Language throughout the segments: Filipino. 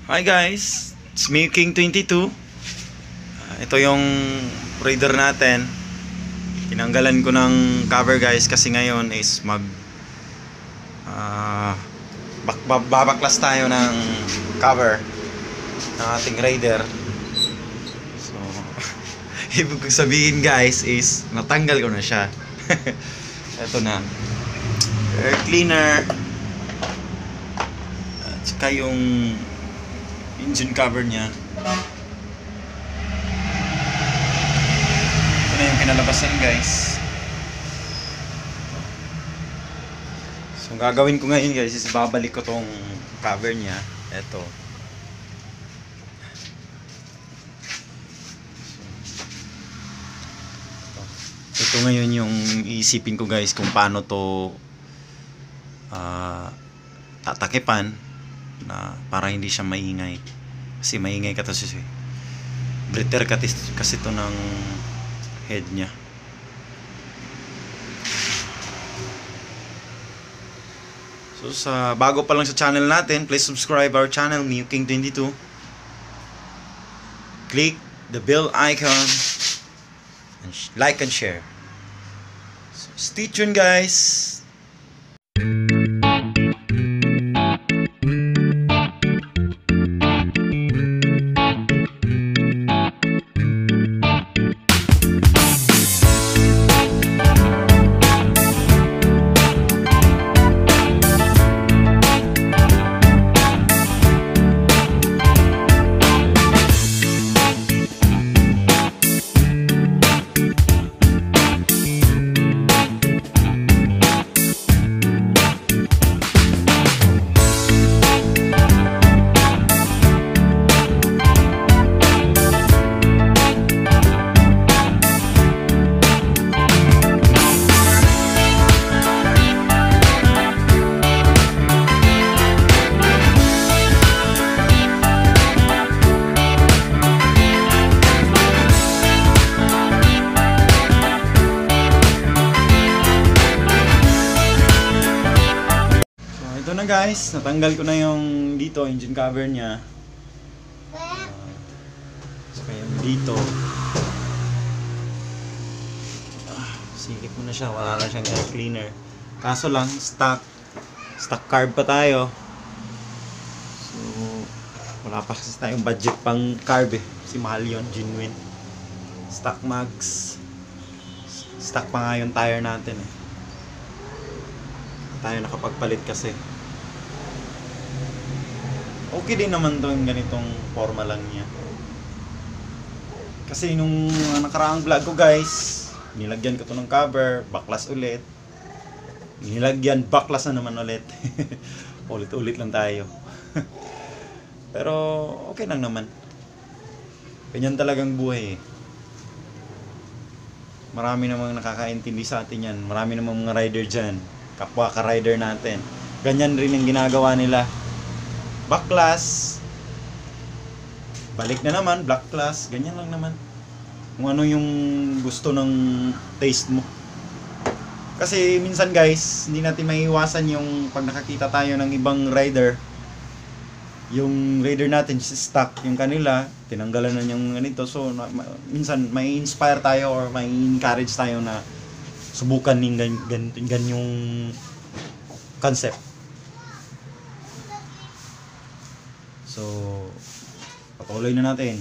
Hi guys, it's me King 22. Ito yung Raider natin. Tinanggalan ko ng cover guys kasi ngayon is babaklas tayo ng cover ng ating Raider. So ibig kong sabihin guys is natanggal ko na siya. Ito na, air cleaner at saka yung engine cover niya. Ito na yung kinalabasan guys. So ang gagawin ko ngayon guys is babalik ko tong cover niya. Ito. Ito ngayon yung iisipin ko guys kung paano to tatakipan na para hindi siya maingay. Kasi maingay kasi breather kasi to ng head niya. So bago pa lang sa channel natin, please subscribe our channel, Mew King 22. Click the bell icon and like and share. So stay tuned guys. Ito na guys, natanggal ko na yung dito, engine cover niya. Saka yung dito. Sikip mo na siya, wala na siyang air cleaner. Kaso lang, stock carb pa tayo. So, wala pa kasi tayong budget pang carb eh. Kasi mahal yun, genuine. Stock mags. Stock pa nga yung tire natin eh. Tayo nakapagpalit kasi. Okay din naman to yung ganitong forma lang niya. Kasi nung nakaraang vlog ko guys, nilagyan ko to ng cover, baklas ulit. Nilagyan, baklas na naman ulit. Ulit-ulit lang tayo. Pero okay lang naman. Ganyan talagang buhay eh. Marami namang nakakaintindi sa atin yan. Marami namang mga rider dyan. Kapwa ka-rider natin. Ganyan rin ang ginagawa nila. Baklas, balik na naman, black class, ganyan lang naman. Kung ano yung gusto ng taste mo. Kasi minsan guys, hindi natin maiiwasan yung pag nakakita tayo ng ibang rider, yung rider natin stock, yung kanila, tinanggalan na yung ganito. So minsan may inspire tayo or may encourage tayo na subukan ng ganyong concept. So, patuloy na natin.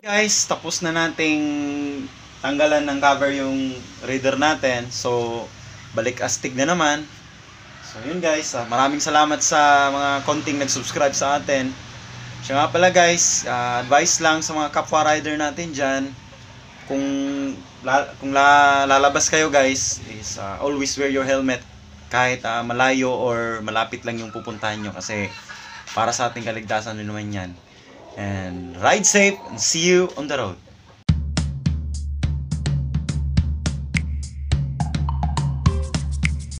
Guys, tapos na nating tanggalan ng cover yung Raider natin. So, balik astig na naman. So, yun guys. Maraming salamat sa mga konting nag-subscribe sa atin. Siya nga pala guys, advice lang sa mga kapwa rider natin dyan, kung lalabas kayo guys, is always wear your helmet kahit malayo or malapit lang yung pupuntahan nyo, kasi para sa ating kaligtasan din naman yan. And ride safe and see you on the road.